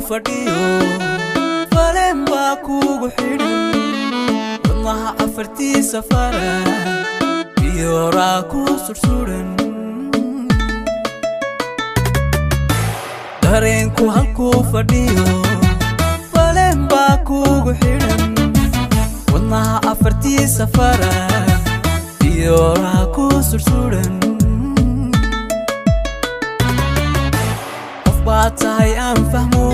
fadhiyo falen baa kugu xidhan wadnaha afartiisa fara iyo raa ku sursuran dareenku halkuu fadhiyo falen baa kugu xidhan wadnaha afartiisa fara iyo raa ku sursuran tahay aan fahmo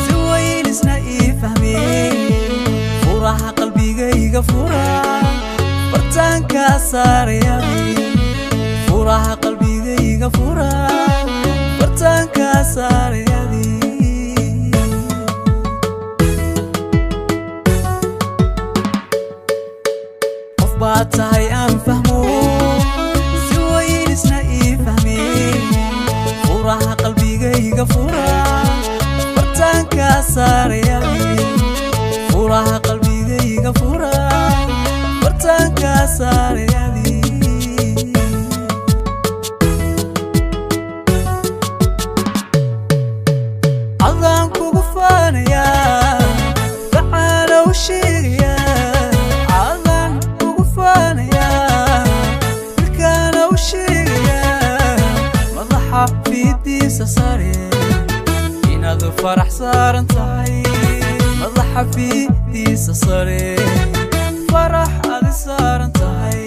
si weyn isna ii fahmeen furaha qalbigayga fura bartaanka saarayadi furaha qalbigayga fura bartaanka saarayadi qof baa tahay aan fahmo si weyn isna ii fahmeen furaha qalbigayga fura bartaanka saarayadi furaha qalbigayga fura bartaanka saarayadi adaan kugu faanaya facaalow sheegaya adaan kugu faanaya ilkaanow sheegaya madaxa fiidiisa sare inaad farax saaran tahay madaxa fiidiisa sare farax aad saaran tahay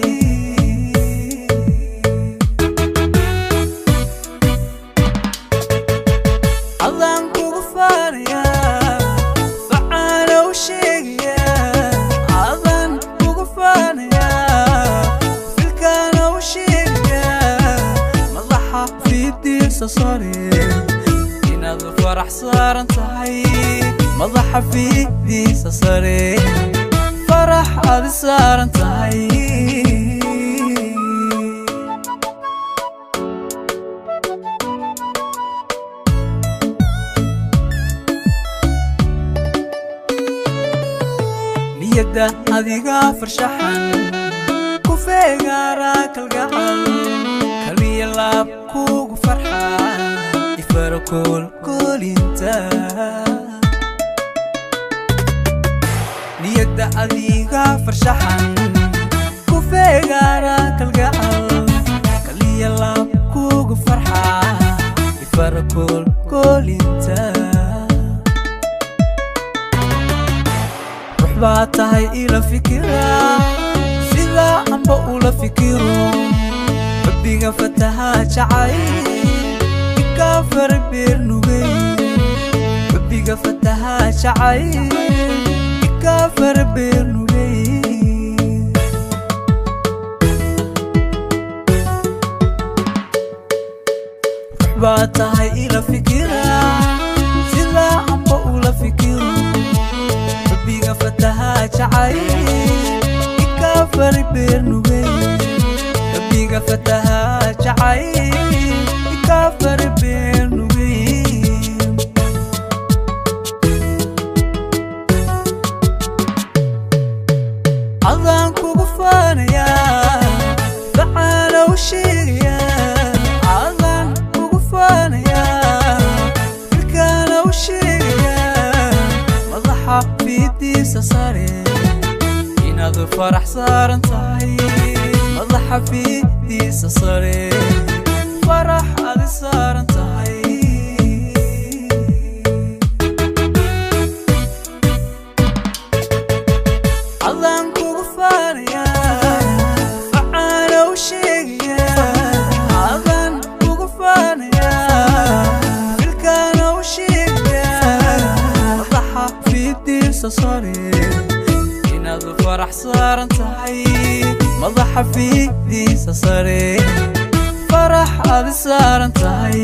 adaan kugu faanaya facaalow sheegaya adaan kugu faanaya filkaanow sheegaya madaxa fiidiisa sare inaad farax saaran tahay madaxa fiidiisa sare farax aad saaran tahay niyada adiga farshaxan ku feegaara kalgacal kaliya laab kugu farxa ifarakol kolinta niyada adiga farshaxan ku feegaara kalgacal kaliya laab kugu farxa ifarakol kolinta ruux baa tahay ila fikira sida amba ula fikiro rabbiga fataha jacay ikafar birnugay rabbiga fataha jacay ikafar birnugay ruux baa tahay ila fikira sida amba ula fikiro rabbiga fataha jacay ikafar birnugay rabbiga fataha jacay ikafar birnugay adaan kugu faanaya facaalow sheegaya adaan kugu faanaya filkaanow sheegaya madaxa fiidiisa sare inaad farax saaran tahay madaxa fiidiisa sare farax aad saaran tahay adaan kugu faanaya facaalow sheegaya adaan kugu faanaya filkaanow sheegaya madaxa fiidiisa sare inaad farax saaran tahay madaxa fiidiisa sare farax aad saaran tahay